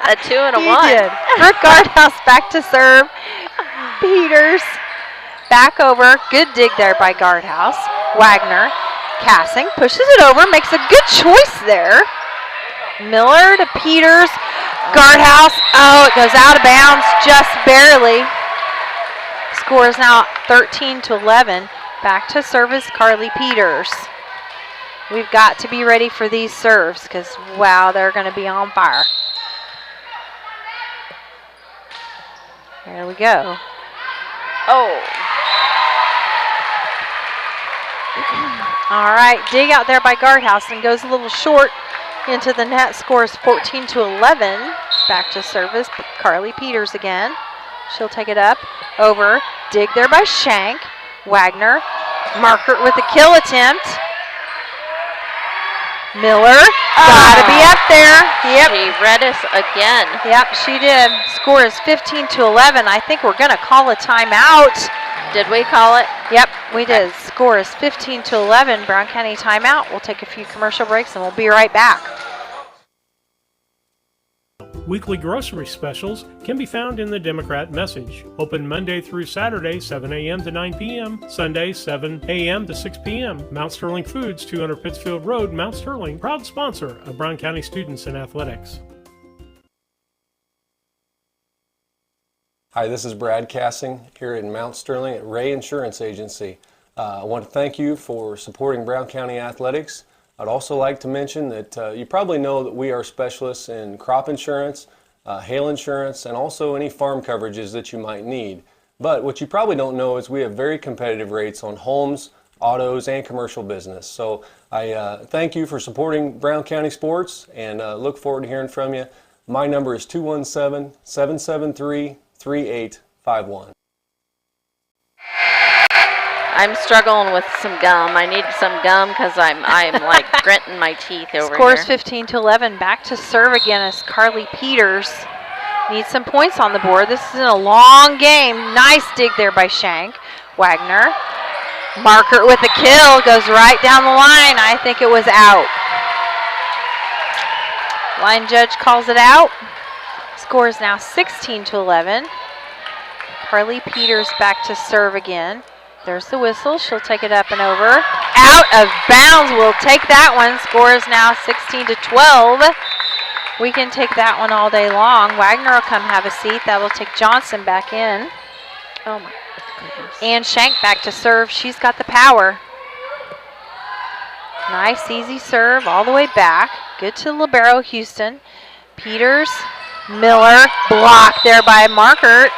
A 2 and a 1. You did. Brooke Guardhouse back to serve. Peters back over. Good dig there by Guardhouse. Wagner. Cassing pushes it over. Makes a good choice there. Miller to Peters. Guardhouse. Oh, it goes out of bounds just barely. Score is now 13-11. Back to service Carly Peters. We've got to be ready for these serves because, wow, they're going to be on fire. There we go. Oh. All right, dig out there by Guardhouse and goes a little short into the net. Scores 14-11. Back to service Carly Peters again. She'll take it up, over, dig there by Shank. Wagner, Markert with a kill attempt. Miller, gotta be up there. Yep. She read us again. Yep, she did. Score is 15-11. I think we're gonna call a timeout. Did we call it? Yep, we did. Score is 15-11. Brown County timeout. We'll take a few commercial breaks and we'll be right back. Weekly grocery specials can be found in the Democrat Message. Open Monday through Saturday, 7 a.m. to 9 p.m. Sunday, 7 a.m. to 6 p.m. Mount Sterling Foods, 200 Pittsfield Road, Mount Sterling, proud sponsor of Brown County students in athletics. Hi, this is Brad Cassing here in Mount Sterling at Ray Insurance Agency. I want to thank you for supporting Brown County athletics. I'd also like to mention that you probably know that we are specialists in crop insurance, hail insurance, and also any farm coverages that you might need. But what you probably don't know is we have very competitive rates on homes, autos, and commercial business. So I thank you for supporting Brown County sports and look forward to hearing from you. My number is 217-773-3851. I'm struggling with some gum. I need some gum because I'm like gritting my teeth over Scores here. 15-11. Back to serve again as Carly Peters needs some points on the board. This is a long game. Nice dig there by Shank. Wagner. Markert with a kill. Goes right down the line. I think it was out. Line judge calls it out. Score is now 16-11. Carly Peters back to serve again. There's the whistle. She'll take it up and over. Out of bounds. We'll take that one. Score is now 16-12. We can take that one all day long. Wagner will come have a seat. That will take Johnson back in. Oh my goodness. And Shank back to serve. She's got the power. Nice, easy serve all the way back. Good to libero Houston. Peters, Miller, blocked there by Markert.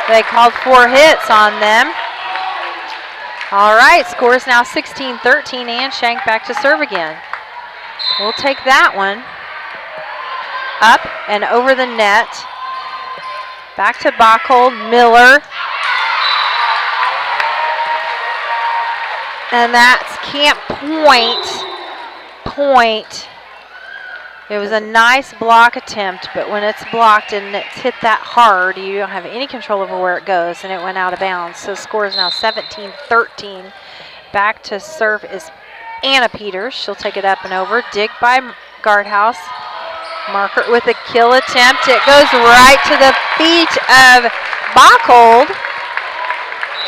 They called 4 hits on them. All right, score is now 16-13, and Shank back to serve again. We'll take that one. Up and over the net. Back to Bochold, Miller. And that's Camp Point. It was a nice block attempt, but when it's blocked and it's hit that hard, you don't have any control over where it goes, and it went out of bounds. So score is now 17-13. Back to serve is Anna Peters. She'll take it up and over. Dig by Guardhouse. Marker with a kill attempt. It goes right to the feet of Bachhold.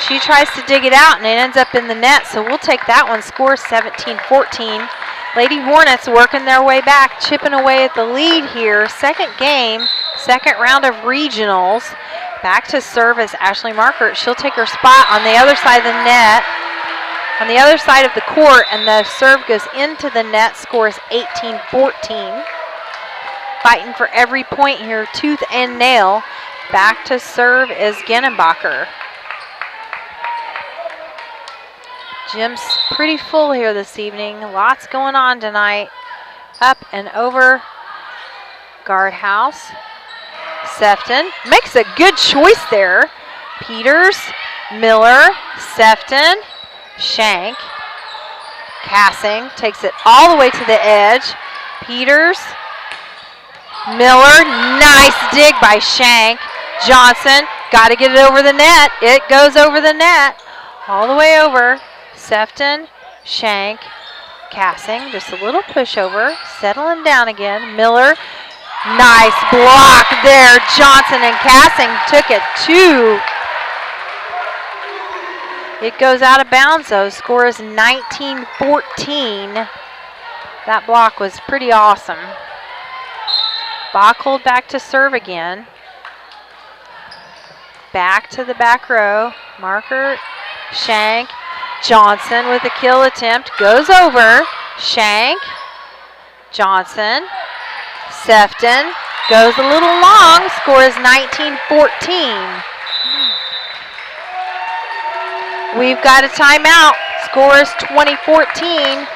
She tries to dig it out, and it ends up in the net, so we'll take that one. Score 17-14. Lady Hornets working their way back, chipping away at the lead here. Second game, second round of regionals. Back to serve is Ashley Markert. She'll take her spot on the other side of the net, on the other side of the court, and the serve goes into the net. Scores 18-14. Fighting for every point here, tooth and nail. Back to serve is Genenbacher. Gym's pretty full here this evening. Lots going on tonight. Up and over. Guardhouse. Sefton makes a good choice there. Peters, Miller, Sefton, Shank. Cassing takes it all the way to the edge. Peters, Miller, nice dig by Shank. Johnson, got to get it over the net. It goes over the net. All the way over. Sefton, Shank, Cassing, just a little pushover, settling down again. Miller, nice block there. Johnson and Cassing took it two. It goes out of bounds though. Score is 19-14. That block was pretty awesome. Bachhold back to serve again. Back to the back row. Marker, Shank. Johnson with a kill attempt, goes over. Shank, Johnson, Sefton, goes a little long, score is 19-14. We've got a timeout, score is 20-14.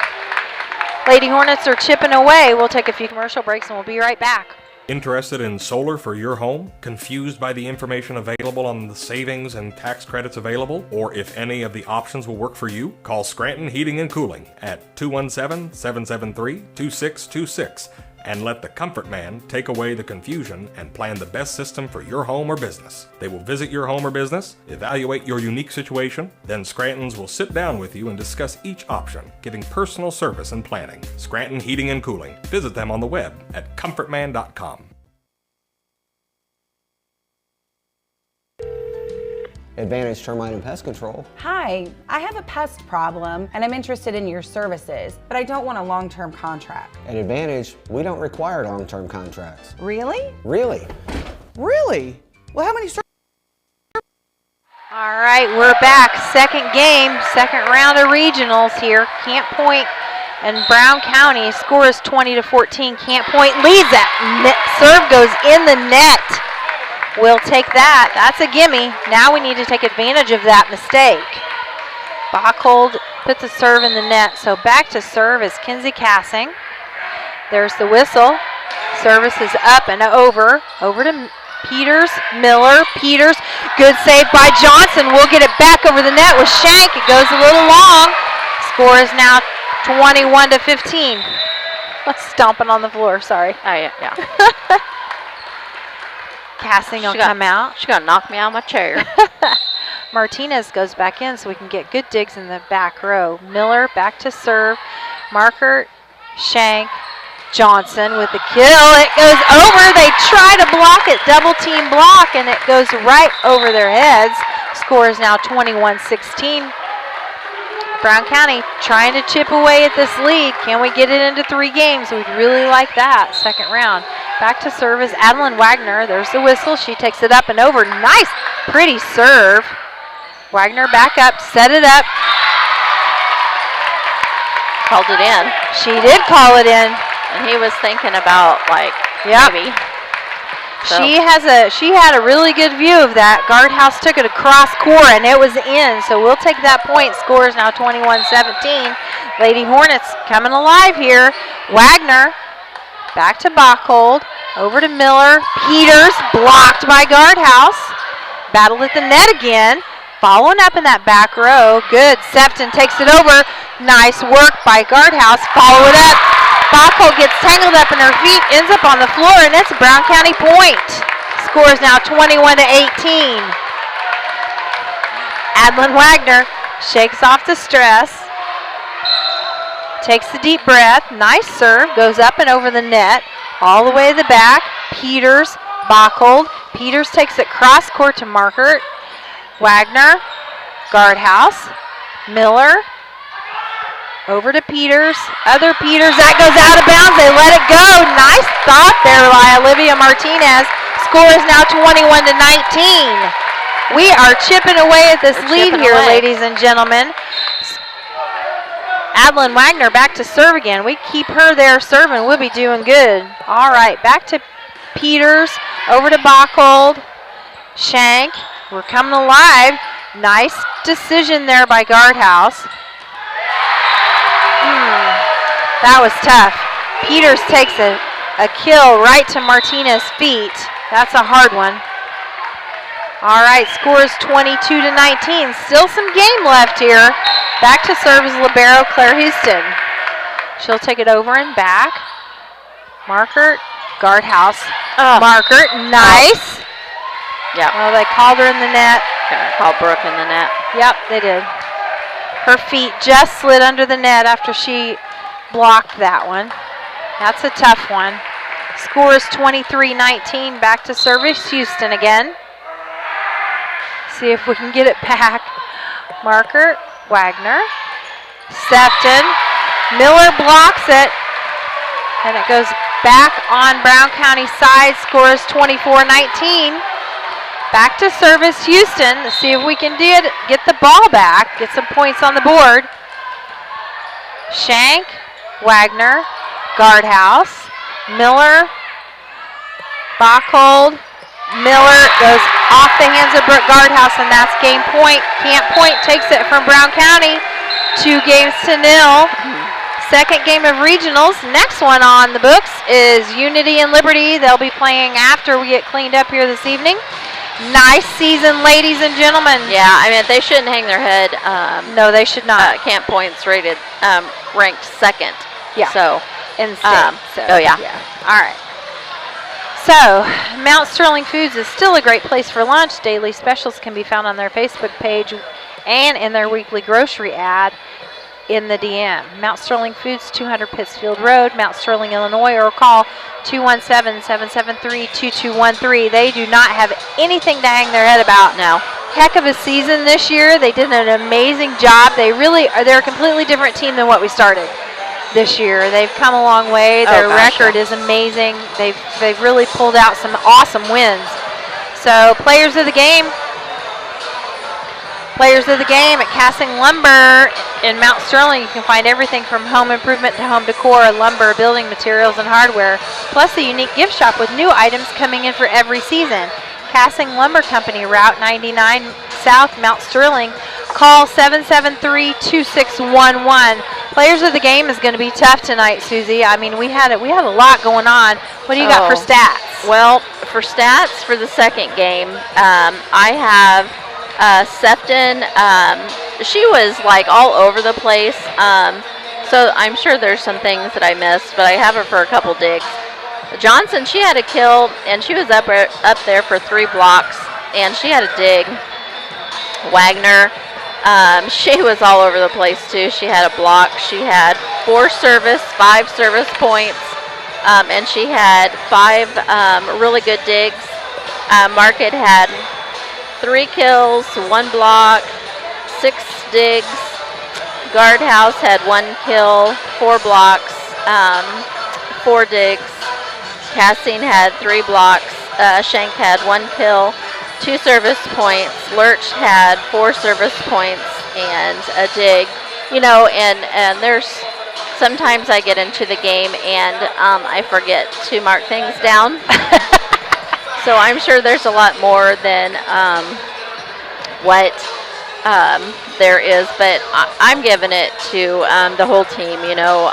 Lady Hornets are chipping away. We'll take a few commercial breaks and we'll be right back. Interested in solar for your home? Confused by the information available on the savings and tax credits available? Or if any of the options will work for you? Call Scranton Heating and Cooling at 217-773-2626 and let the Comfort Man take away the confusion and plan the best system for your home or business. They will visit your home or business, evaluate your unique situation, then Scranton's will sit down with you and discuss each option, giving personal service and planning. Scranton Heating and Cooling. Visit them on the web at comfortman.com. Advantage Termite and Pest Control. Hi, I have a pest problem and I'm interested in your services, but I don't want a long-term contract. At Advantage, we don't require long-term contracts. Really? Really? Really? Well, how many All right, we're back. Second game, second round of regionals here. Camp Point and Brown County. Score is 20-14. Camp Point leads that. Serve goes in the net. We'll take that. That's a gimme. Now we need to take advantage of that mistake. Bachhold puts a serve in the net. So back to serve is Kinsey Cassing. There's the whistle. Service is up and over. Over to Peters, Miller, Peters. Good save by Johnson. We'll get it back over the net with Shank. It goes a little long. Score is now 21-15. Stomping on the floor, sorry. Oh, yeah. Cassing will come out. She's going to knock me out of my chair. Martinez goes back in so we can get good digs in the back row. Miller back to serve. Marker, Shank, Johnson with the kill. It goes over. They try to block it. Double team block, and it goes right over their heads. Score is now 21-16. Brown County trying to chip away at this lead. Can we get it into 3 games? We'd really like that. Second round. Back to serve is Adeline Wagner. There's the whistle. She takes it up and over. Nice, pretty serve. Wagner back up, set it up. Called it in. She did call it in. And he was thinking about, like, maybe. So. She had a really good view of that. Guardhouse took it across court and it was in. So we'll take that point. Score is now 21-17. Lady Hornets coming alive here. Wagner back to Bachhold. Over to Miller. Peters blocked by Guardhouse. Battle at the net again. Following up in that back row. Good. Sefton takes it over. Nice work by Guardhouse. Follow it up. Bachold gets tangled up in her feet, ends up on the floor, and it's a Brown County point. Score is now 21-18. Adlin Wagner shakes off the stress. Takes a deep breath. Nice serve. Goes up and over the net. All the way to the back. Peters. Bachold. Peters takes it cross court to Markert. Wagner. Guardhouse. Miller. Over to Peters. Other Peters. That goes out of bounds. They let it go. Nice thought there by Olivia Martinez. Score is now 21-19. We are chipping away at this lead here, ladies and gentlemen. Adlin Wagner back to serve again. We keep her there serving. We'll be doing good. All right, back to Peters. Over to Bachold. Shank. We're coming alive. Nice decision there by Guardhouse. That was tough. Peters takes a kill right to Martinez's feet. That's a hard one. All right, score is 22-19. Still some game left here. Back to serve is libero Claire Houston. She'll take it over and back. Markert, Guardhouse. Markert, nice. Yeah. Well, they called her in the net. Called Brooke in the net. Yep, they did. Her feet just slid under the net after she blocked that one. That's a tough one. Score is 23-19. Back to service Houston again. See if we can get it back. Markert, Wagner, Sefton. Miller blocks it. And it goes back on Brown County side. Score is 24-19. Back to service Houston. Let's see if we can get the ball back. Get some points on the board. Shank, Wagner, Guardhouse, Miller, Bachold. Miller goes off the hands of Brooke Guardhouse, and that's game point. Camp Point takes it from Brown County 2-0. Second game of regionals. Next one on the books is Unity and Liberty. They'll be playing after we get cleaned up here this evening. Nice season, ladies and gentlemen. Yeah, I mean, they shouldn't hang their head. No, they should not. Camp Point's ranked second. Yeah. So, in state. oh, yeah. All right. So, Mount Sterling Foods is still a great place for lunch. Daily specials can be found on their Facebook page and in their weekly grocery ad in the DM. Mount Sterling Foods, 200 Pittsfield Road, Mount Sterling, Illinois, or call 217-773-2213. They do not have anything to hang their head about. No. Heck of a season this year. They did an amazing job. They're a completely different team than what we started this year. They've come a long way. Their record is amazing. They've really pulled out some awesome wins. So, players of the game at Cassing Lumber in Mount Sterling. You can find everything from home improvement to home decor, lumber, building materials, and hardware, plus a unique gift shop with new items coming in for every season. Cassing Lumber Company, Route 99 South, Mount Sterling. Call 773-2611. Players of the game is going to be tough tonight, Susie. I mean, we had a lot going on. What do you got for stats? Well, for stats for the second game, I have Sefton. She was like all over the place. So I'm sure there's some things that I missed, but I have her for a couple digs. Johnson, she had a kill, and she was up there for 3 blocks, and she had a dig. Wagner, she was all over the place too. She had a block. She had 5 service points, and she had 5 really good digs. Market had 3 kills, 1 block, 6 digs. Guardhouse had 1 kill, 4 blocks, 4 digs. Cassing had 3 blocks. Shank had 1 kill, 2 service points. Lurch had 4 service points and a dig. You know, and there's sometimes I get into the game and I forget to mark things down. So I'm sure there's a lot more than what there is, but I'm giving it to the whole team. You know,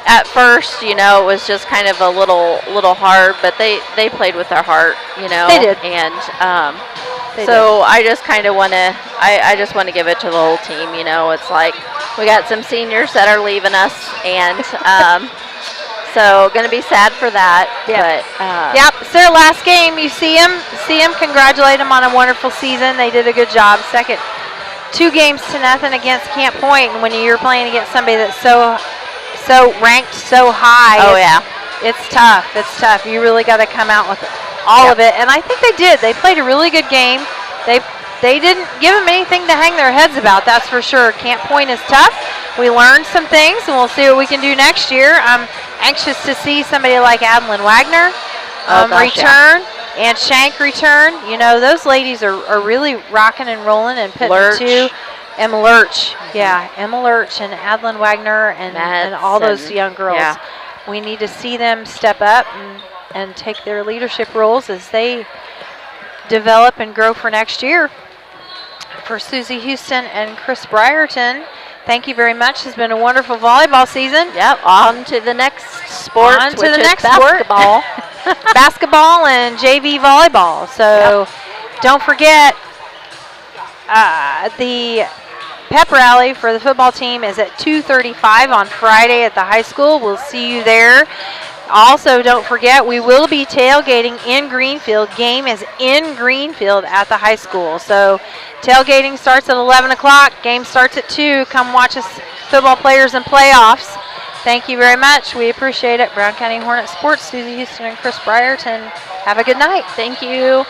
at first, you know, it was just kind of a little hard, but they played with their heart. You know, they did, and So I just kind of want to, I just want to give it to the whole team. You know, it's like we got some seniors that are leaving us, and so going to be sad for that. Yeah. But yep, it's their last game. You see them, congratulate them on a wonderful season. They did a good job. Second, 2-0 against Camp Point, and when you're playing against somebody that's so ranked so high, it's tough. It's tough. You really got to come out with all of it, and I think they did. They played a really good game. They didn't give them anything to hang their heads about, that's for sure. Camp Point is tough. We learned some things, and we'll see what we can do next year. I'm anxious to see somebody like Adeline Wagner return and Shank return. You know, those ladies are really rocking and rolling and putting Lurch. to Emma Lurch. Yeah, Emma Lurch and Adeline Wagner and all those young girls. Yeah. We need to see them step up and take their leadership roles as they develop and grow for next year. For Susie Houston and Chris Brierton, thank you very much. It's been a wonderful volleyball season. Yep, on to the next sport, On to which the is next basketball. sport. Basketball and JV volleyball. So don't forget, the pep rally for the football team is at 2:35 on Friday at the high school. We'll see you there. Also, don't forget, we will be tailgating in Greenfield. Game is in Greenfield at the high school. So tailgating starts at 11 o'clock. Game starts at 2. Come watch us, football players and playoffs. Thank you very much. We appreciate it. Brown County Hornet Sports, Susie Houston and Chris Brierton. Have a good night. Thank you.